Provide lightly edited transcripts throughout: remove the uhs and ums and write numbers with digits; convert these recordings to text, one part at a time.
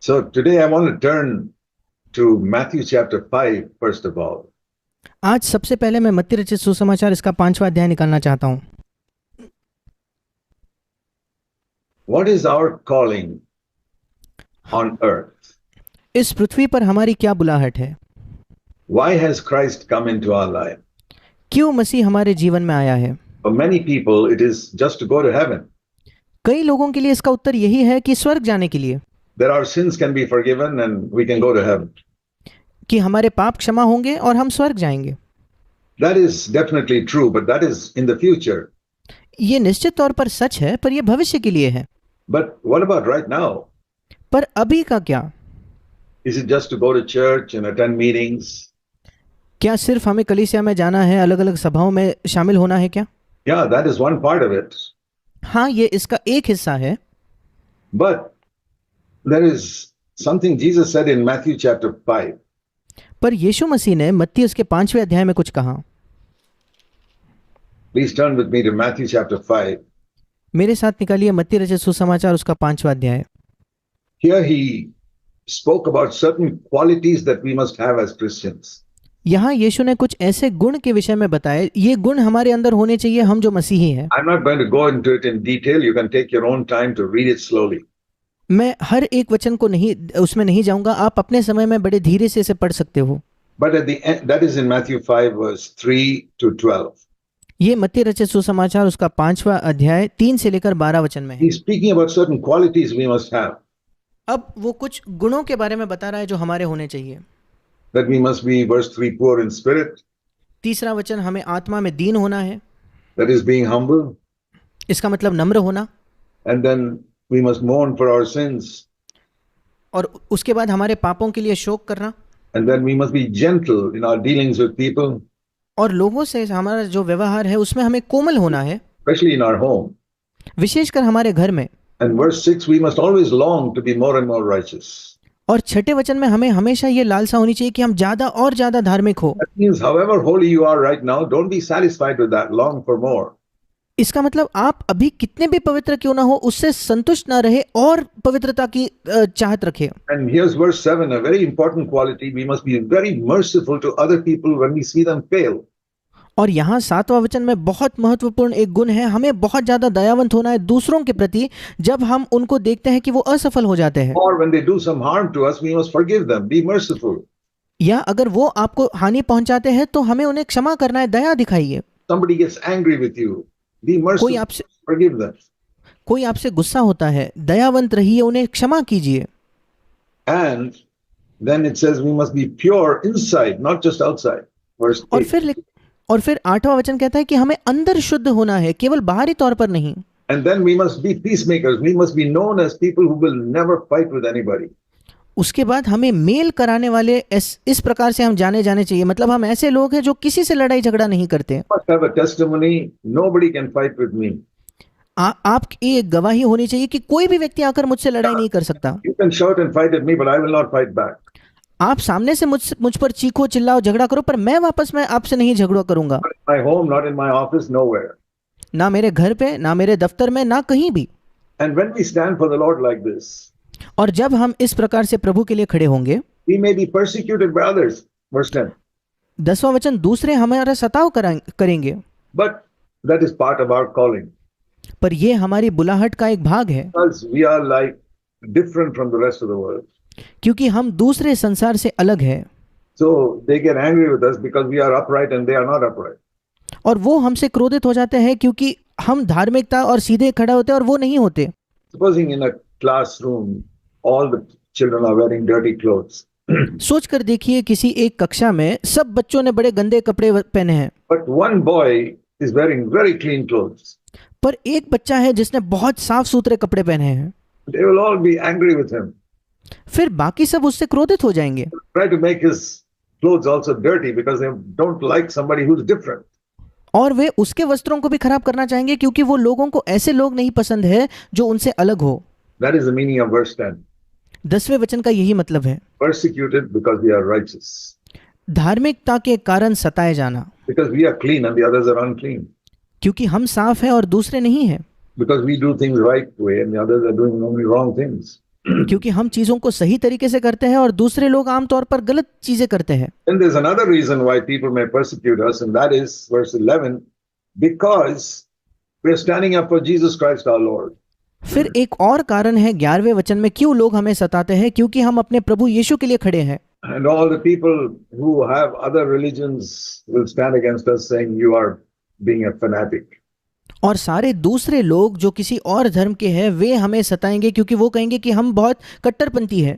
So today I want to turn to Matthew chapter 5 first of all. आज सबसे पहले मैं मत्ती रचित सुसमाचार इसका 5वां अध्याय निकालना चाहता हूँ। What is our calling on earth? इस पृथ्वी पर हमारी क्या बुलाहट है? Why has Christ come into our life? क्यों मसीह हमारे जीवन में आया है? For many people it is just to go to heaven. कई लोगों के लिए इसका उत्तर यही है कि स्वर्ग जाने के लिए, That our sins can be forgiven and we can go to heaven. कि हमारे पाप क्षमा होंगे और हम स्वर्ग जाएंगे। That is definitely true, but that is in the future. ये निश्चित तौर पर सच है, पर यह भविष्य के लिए है। But what about right now? पर अभी का क्या? Is it just to go to church and attend meetings? क्या सिर्फ हमें कलीसिया में जाना है, अलग अलग सभाओं में शामिल होना है क्या? Yeah, that is one part of it. हाँ, ये इसका एक हिस्सा है। But there is something Jesus said in Matthew chapter 5. पर यीशु मसीह ने मत्ती उसके 5वें अध्याय में कुछ कहा। Please turn with me to Matthew chapter 5. मेरे साथ निकालिए मत्ती रचित सुसमाचार उसका 5वां अध्याय। Here he spoke about certain qualities that we must have as Christians. यहाँ यीशु ने कुछ ऐसे गुण के विषय में बताए, ये गुण हमारे अंदर होने चाहिए, हम जो मसीही हैं। I'm not going to go into it in detail. You can take your own time to read it slowly. मैं हर एक वचन को उसमें नहीं जाऊंगा, आप अपने समय में बड़े धीरे से इसे पढ़ सकते हो। But at the end, that is in Matthew 5 verse 3 to 12. ये मत्ती रचित सुसमाचार उसका 5वां अध्याय 3 से लेकर 12 वचन में है। He's speaking about certain qualities we must have. अब वो कुछ गुणों के बारे में बता रहा है जो हमारे होने चाहिए। That we must be, verse 3, poor in spirit. तीसरा वचन, हमें आत्मा में दीन होना है। That is being humble. इसका मतलब नम्र होना। And then we must mourn for our sins. और उसके बाद हमारे पापों के लिए शोक करना। And then we must be gentle in our dealings with people. और लोगों से हमारा जो व्यवहार है उसमें हमें कोमल होना है, Especially in our home. विशेषकर हमारे घर में। And verse 6, we must always long to be more and more righteous. और छठे वचन में हमें हमेशा ये लालसा होनी चाहिए कि हम ज्यादा और ज्यादा धार्मिक हो। That means however holy you are right now, don't be satisfied with that. Long for more. इसका मतलब आप अभी कितने भी पवित्र क्यों ना हो, उससे संतुष्ट ना रहे और पवित्रता की चाहत रखे। And here's verse 7, a very important quality. We must be very merciful to other people when we see them fail. और यहाँ 7वां वचन में बहुत महत्वपूर्ण एक गुण है, हमें बहुत ज्यादा दयावंत होना है दूसरों के प्रति जब हम उनको देखते हैं कि वो असफल हो जाते हैं। Or when they do some harm to us, we must forgive them. Be merciful. या अगर वो आपको हानि पहुंचाते हैं तो हमें उन्हें क्षमा करना है, दया दिखाइए। Somebody gets angry with you. Be merciful. Forgive them. कोई आपसे गुस्सा होता है, दयावंत रहिए, उन्हें क्षमा कीजिए। And then it says we must be pure inside, not just outside. Verse 8. और फिर 8वां वचन कहता है कि हमें अंदर शुद्ध होना है, केवल बाहरी तौर पर नहीं। And then we must be peacemakers. We must be known as people who will never fight with anybody. उसके बाद हमें मेल कराने वाले इस प्रकार से हम जाने चाहिए, मतलब हम ऐसे लोग हैं जो किसी से लड़ाई झगड़ा नहीं करते। Must have a testimony. Nobody can fight with me. आपकी एक गवाही होनी चाहिए कि कोई भी व्यक्ति आकर मुझसे लड़ाई नहीं कर सकता। You can shout and fight at me, but I will not fight back. आप सामने से मुझ पर चीखो, चिल्लाओ, झगड़ा करो, पर मैं वापस में आपसे नहीं झगड़ा करूंगा। Not in my home, not in my office, nowhere. ना मेरे घर पे, ना मेरे दफ्तर में, ना कहीं भी। And when we stand for the Lord like this, और जब हम इस प्रकार से प्रभु के लिए खड़े होंगे, we may be persecuted by others. Verse 10. 10वां वचन, दूसरे हमारा सताव करेंगे। But that is part of our calling. पर ये हमारी बुलाहट का एक भाग है। Because we are like different from the rest of the world. क्योंकि हम दूसरे संसार से अलग है। So they get angry with us because we are upright and they are not upright. और वो हमसे क्रोधित हो जाते हैं क्योंकि हम धार्मिकता और सीधे खड़े होते हैं और वो नहीं होते। Supposing in a classroom, all the children are wearing dirty clothes. सोच कर देखिए, किसी एक कक्षा में सब बच्चों ने बड़े गंदे कपड़े पहने हैं, But one boy is wearing very clean clothes. पर एक बच्चा है जिसने बहुत साफ सुथरे कपड़े पहने हैं। They will all be angry with him. फिर बाकी सब उससे क्रोधित हो जाएंगे। Try to make his clothes also dirty because they don't like somebody who's different. और वे उसके वस्त्रों को भी खराब करना चाहेंगे क्योंकि वो लोगों को ऐसे लोग नहीं पसंद है जो उनसे अलग हो। That is the meaning of verse 10. 10वें वचन का यही मतलब है, Persecuted because we are righteous. धार्मिकता के कारण सताए जाना, Because we are clean and the others are unclean. क्योंकि हम साफ हैं और दूसरे नहीं हैं। Because we do things right way and the others are doing only wrong things. क्योंकि हम चीजों को सही तरीके से करते हैं और दूसरे लोग आमतौर पर गलत चीजें करते हैं। And there's another reason why people may persecute us, and that is verse 11, because we're standing up for Jesus Christ our Lord. फिर एक और कारण है 11वें वचन में क्यों लोग हमें सताते हैं, क्योंकि हम अपने प्रभु यीशु के लिए खड़े हैं। And all the people who have other religions will stand against us, saying, you are being a fanatic. और सारे दूसरे लोग जो किसी और धर्म के हैं वे हमें सताएंगे, क्योंकि वो कहेंगे कि हम बहुत कट्टरपंथी है।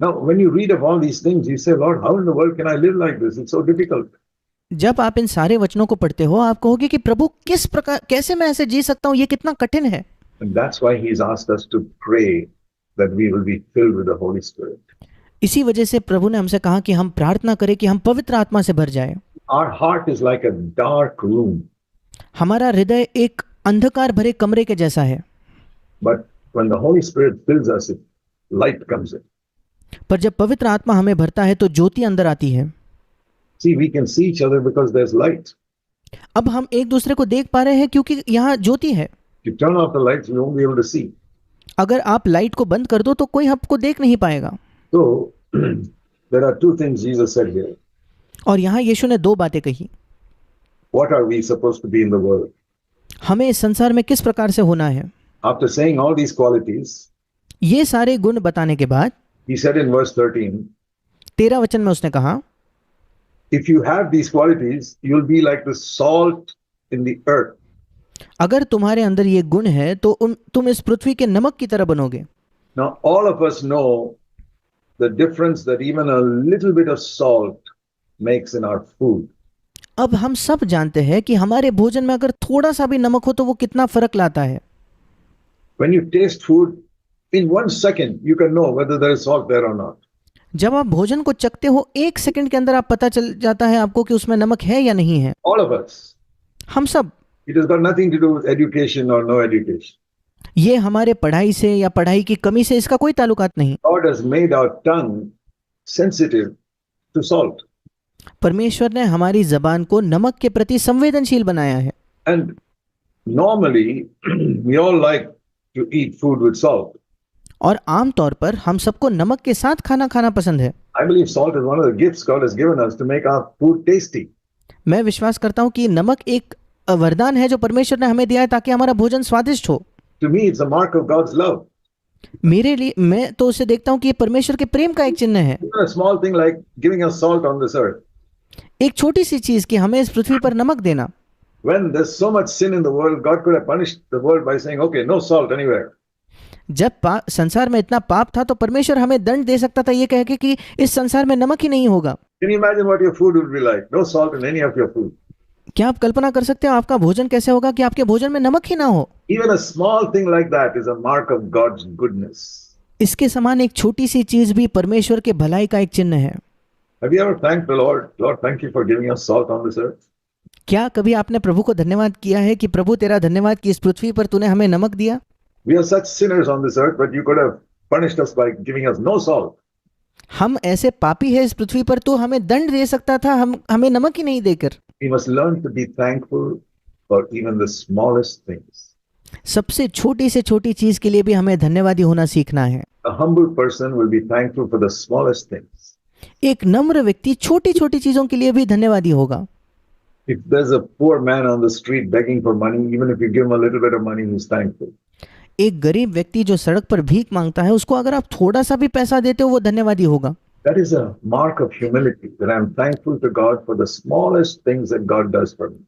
Now, when you read of all these things, you say, Lord, how in the world can I live like this? It's so difficult. जब आप इन सारे वचनों को पढ़ते हो आप कहोगे कि प्रभु किस प्रकार, कैसे मैं ऐसे जी सकता हूँ, ये कितना कठिन है। And that's why He's asked us to pray that we will be filled with the Holy Spirit. इसी वजह से प्रभु ने हमसे कहा कि हम प्रार्थना करें कि हम पवित्र आत्मा से भर जाएं। Our heart is like a dark room, हमारा हृदय एक अंधकार भरे कमरे के जैसा है, but when the Holy Spirit fills us, light comes in. पर जब पवित्र आत्मा हमें भरता है तो ज्योति अंदर आती है। See, we can see each other because there's light. अब हम एक दूसरे को देख पा रहे हैं क्योंकि यहाँ ज्योति है। If you turn off the lights, you won't be able to see. अगर आप लाइट को बंद कर दो तो कोई आपको देख नहीं पाएगा। So, there are two things Jesus said here. और यहाँ यीशु ने दो बातें कही। What are we supposed to be in the world? हमें इस संसार में किस प्रकार से होना है। After saying all these qualities, ये सारे गुण बताने के बाद He said in verse 13, 13 वचन में उसने कहा, if you have these qualities, you'll be like the salt in the earth. अगर तुम्हारे अंदर ये गुण है तो तुम इस पृथ्वी के नमक की तरह बनोगे। Now, all of us know the difference that even a little bit of salt makes in our food. अब हम सब जानते हैं कि हमारे भोजन में अगर थोड़ा सा भी नमक हो तो वो कितना फर्क लाता है। When you taste food, in 1 second, you can know whether there is salt there or not. जब आप भोजन को चखते हो 1 सेकंड के अंदर आप पता चल जाता है आपको कि उसमें नमक है या नहीं है। All of us. हम सब। It has got nothing to do with education or no education. ये हमारे पढ़ाई से या पढ़ाई की कमी से इसका कोई ताल्लुकात नहीं। God has made our tongue sensitive to salt. परमेश्वर ने हमारी जबान को नमक के प्रति संवेदनशील बनाया है। And normally, we all like to eat food with salt. और आमतौर पर हम सबको नमक के साथ खाना खाना पसंद है। I believe salt is one of the gifts God has given us to make our food tasty. मैं विश्वास करता हूँ कि नमक एक वरदान है जो परमेश्वर ने हमें दिया है ताकि हमारा भोजन स्वादिष्ट हो। To me, it's a mark of God's love. मेरे लिए, मैं तो उसे देखता हूँ कि ये परमेश्वर के प्रेम का एक चिन्ह है। Even a small thing like giving us salt on this earth. एक छोटी सी चीज कि हमें इस पृथ्वी पर नमक देना। When there's so much sin in the world, God could have punished the world by saying, okay, no salt anywhere. जब संसार में इतना पाप था तो परमेश्वर हमें दंड दे सकता था ये कह के कि इस संसार में नमक ही नहीं होगा। Can you imagine what your food would be like? No salt in any of your food. क्या आप कल्पना कर सकते हो आपका भोजन कैसे होगा कि आपके भोजन में नमक ही ना हो। Even a small thing like that is a mark of God's goodness. इसके समान एक छोटी सी चीज भी परमेश्वर के भलाई का एक चिन्ह है। Have you ever thanked the Lord? Lord, thank you for giving us salt on this earth. क्या कभी आपने प्रभु को धन्यवाद किया है कि प्रभु तेरा धन्यवाद कि इस पृथ्वी पर तूने हमें नमक दिया। We are such sinners on this earth, but you could have punished us by giving us no salt. हम ऐसे पापी हैं इस पृथ्वी पर, तो हमें दंड दे सकता था हमें नमक ही नहीं देकर। We must learn to be thankful for even the smallest things. सबसे छोटी से छोटी चीज के लिए भी हमें धन्यवादी होना सीखना है। A humble person will be thankful for the smallest things. एक नम्र व्यक्ति छोटी छोटी चीजों के लिए भी धन्यवादी होगा। If there's a poor man on the street begging for money, even if you give him a little bit of money, he's thankful. एक गरीब व्यक्ति जो सड़क पर भीख मांगता है उसको अगर आप थोड़ा सा भी पैसा देते हो वो धन्यवादी होगा। That is a mark of humility, that I'm thankful to God for the smallest things that God does for me.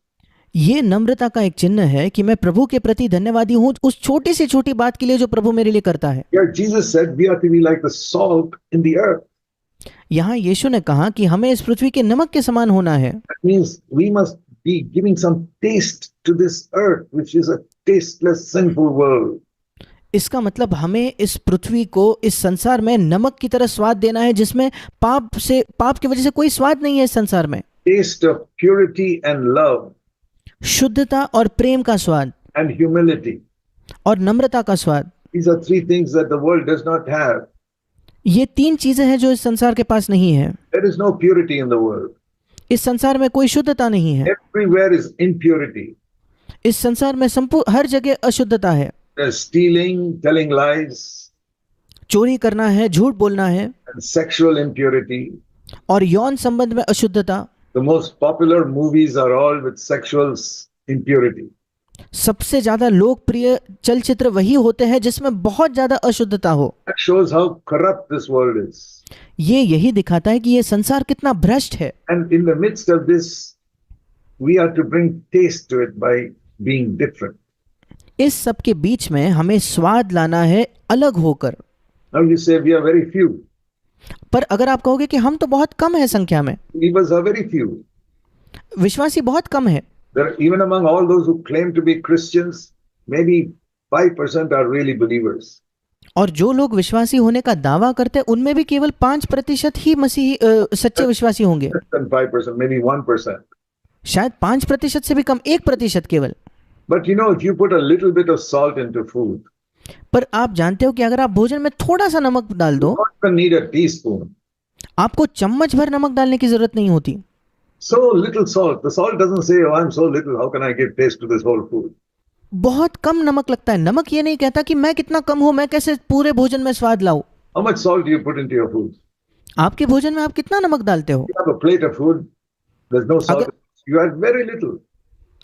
ये नम्रता का एक चिन्ह है कि मैं प्रभु के प्रति धन्यवादी हूँ उस छोटी से छोटी बात के लिए जो प्रभु मेरे लिए करता है। Here Jesus said we are to be like the salt in the earth. यहाँ यीशु ने कहा कि हमें इस पृथ्वी के नमक के समान होना है। That means we must be giving some taste to this earth, which is a tasteless, sinful world. इसका मतलब हमें इस पृथ्वी को, इस संसार में नमक की तरह स्वाद देना है जिसमें पाप की वजह से कोई स्वाद नहीं है। इस संसार में Taste of purity and love शुद्धता और प्रेम का स्वाद and humility. और नम्रता का स्वाद। These are three things that the world does not have. ये तीन चीजें हैं जो इस संसार के पास नहीं है। There is no purity in the world. इस संसार में कोई शुद्धता नहीं है। Everywhere is impurity. इस संसार में हर जगह अशुद्धता है। There's stealing, telling lies, चोरी करना है, झूठ बोलना है and sexual impurity. और यौन संबंध में अशुद्धता। The most popular movies are all with sexual impurity. सबसे ज्यादा लोकप्रिय चलचित्र वही होते हैं जिसमें बहुत ज्यादा अशुद्धता हो। That shows how corrupt this world is. ये यही दिखाता है कि ये संसार कितना भ्रष्ट है। And in the midst of this, we are to bring taste to it by being different. इस सब के बीच में हमें स्वाद लाना है अलग होकर। Now you say we are very few. पर अगर आप कहोगे कि हम तो बहुत कम है संख्या में, Believers are very few. विश्वासी बहुत कम है, There, even among all those who claim to be Christians, maybe 5% are really believers. और जो लोग विश्वासी होने का दावा करते हैं उनमें भी केवल 5% ही मसीही सच्चे विश्वासी होंगे। Less than 5%, maybe 1%. शायद 5% से भी कम, 1% केवल। But you know, if you put a little bit of salt into food, पर आप जानते हो कि अगर आप भोजन में थोड़ा सा नमक डाल दो, you don't even need a teaspoon. आपको चम्मच भर नमक डालने की जरूरत नहीं होती। So little salt. The salt doesn't say, oh, I'm so little, how can I give taste to this whole food? बहुत कम नमक लगता है। नमक ये नहीं कहता कि मैं कितना कम हूं, मैं कैसे पूरे भोजन में स्वाद लाऊं। How much salt do you put into your food? आपके भोजन में आप कितना नमक डालते हो? You have a plate of food, there's no salt. You add very little.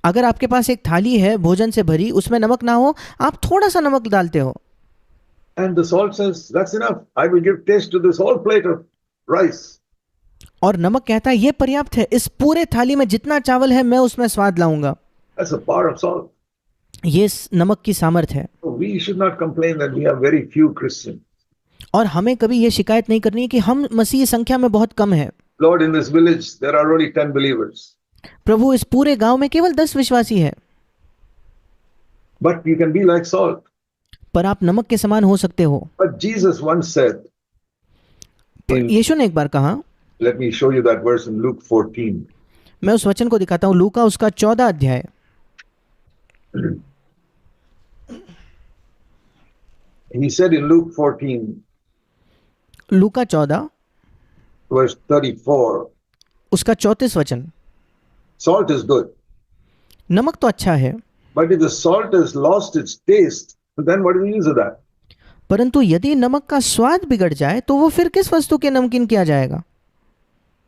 अगर आपके पास एक थाली है भोजन से भरी, उसमें नमक ना हो, आप थोड़ा सा नमक डालते हो। And the salt says, that's enough. I will give taste to this whole plate of rice. और नमक कहता है ये पर्याप्त है, इस पूरे थाली में जितना चावल है मैं उसमें स्वाद लाऊंगा। That's the power of salt. ये नमक की सामर्थ है। So we should not complain that we have very few Christians. और हमें कभी ये शिकायत नहीं करनी है कि हम मसीही संख्या में बहुत कम है। Lord, in this village, there are only 10 believers. प्रभु, इस पूरे गांव में केवल 10 विश्वासी है। But you can be like salt. पर आप नमक के समान हो सकते हो। But Jesus once said, यीशु ने एक बार कहा, let me show you that verse in Luke 14. मैं उस वचन को दिखाता हूं, लूका उसका 14 अध्याय। He said in Luke 14, Luka 14 verse 34, उसका 34 वचन। salt is good. नमक तो अच्छा है, But if the salt has lost its taste, then what is the use of that? परंतु यदि नमक का स्वाद बिगड़ जाए तो वो फिर किस वस्तु के नमकीन किया जाएगा?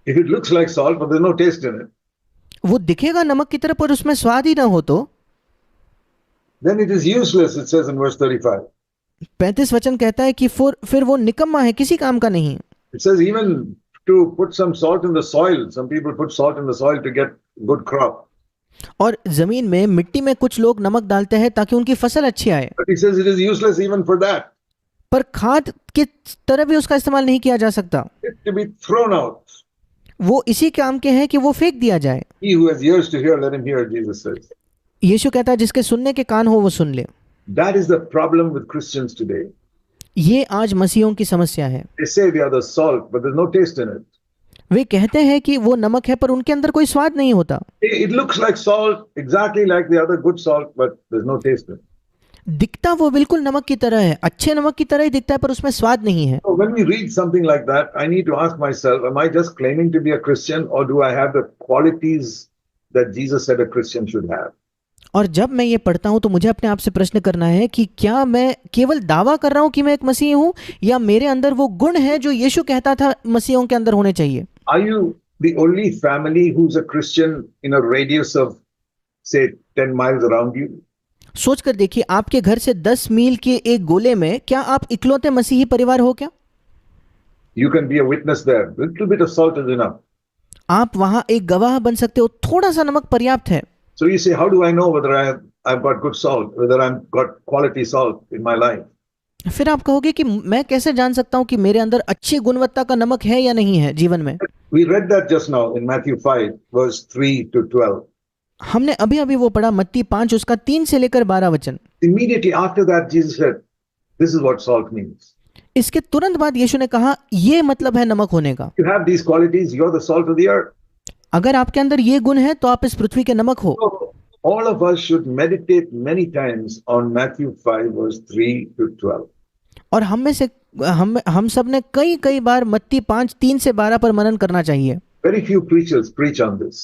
If it looks like salt, but there's no taste in it, वो दिखेगा नमक की तरह पर उसमें स्वाद ही ना हो तो then it is useless, it says in verse 35. 35 वचन कहता है कि फिर वो निकम्मा है, किसी काम का नहीं। It says even to put some salt in the soil. Some people put salt in the soil to get good crop. और जमीन में, मिट्टी में कुछ लोग नमक डालते हैं ताकि उनकी फसल अच्छी आए। But he says it is useless even for that. पर खाद की तरह भी उसका इस्तेमाल नहीं किया जा सकता। It to be thrown out. वो इसी काम के हैं कि वो फेंक दिया जाए। He who has ears to hear, let him hear, Jesus says. यीशु कहता है जिसके सुनने के कान हो वो सुन ले। That is the problem with Christians today. ये आज मसीहों की समस्या है। They say they are the salt, but there's no taste in it. वे कहते हैं कि वो नमक है पर उनके अंदर कोई स्वाद नहीं होता। It looks like salt, exactly like the other good salt, but there's no taste in it. दिखता वो बिल्कुल नमक की तरह है, अच्छे नमक की तरह ही दिखता है पर उसमें स्वाद नहीं है। So when we read something like that, I need to ask myself, am I just claiming to be a Christian, or do I have the qualities that Jesus said a Christian should have? और जब मैं ये पढ़ता हूं तो मुझे अपने आप से प्रश्न करना है कि क्या मैं केवल दावा कर रहा हूं कि मैं एक मसीही हूं, या मेरे अंदर वो गुण है जो यीशु कहता था मसीहों के अंदर होने चाहिए। Are you the only family who's a Christian in a radius of, say, 10 miles around you? सोच कर देखिए, आपके घर से 10 मील के एक गोले में क्या आप इकलौते मसीही परिवार हो क्या? You can be a witness there. Little bit of salt is enough. आप वहां एक गवाह बन सकते हो, थोड़ा सा नमक पर्याप्त है। So you say, how do I know whether I've got good salt, whether I've got quality salt in my life? फिर आप कहोगे कि मैं कैसे जान सकता हूं कि मेरे अंदर अच्छी गुणवत्ता का नमक है या नहीं है जीवन में? We read that just now in Matthew 5, verse 3 to 12. हमने अभी अभी वो पढ़ा, मत्ती 5 उसका 3 से लेकर 12 वचन। Immediately after that, Jesus said, this is what salt means. इसके तुरंत बाद यीशु ने कहा, ये मतलब है नमक होने का। You have these qualities, you're the salt of the earth. अगर आपके अंदर ये गुण है तो आप इस पृथ्वी के नमक हो। So, all of us should meditate many times on Matthew 5, verse 3 to 12. और हम में से हम सब ने कई बार मत्ती 5 3 से 12 पर मनन करना चाहिए। Very few preachers preach on this.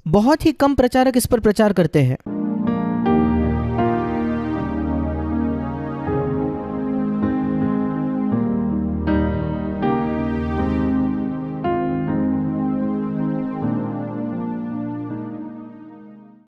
बहुत ही कम प्रचारक इस पर प्रचार करते हैं।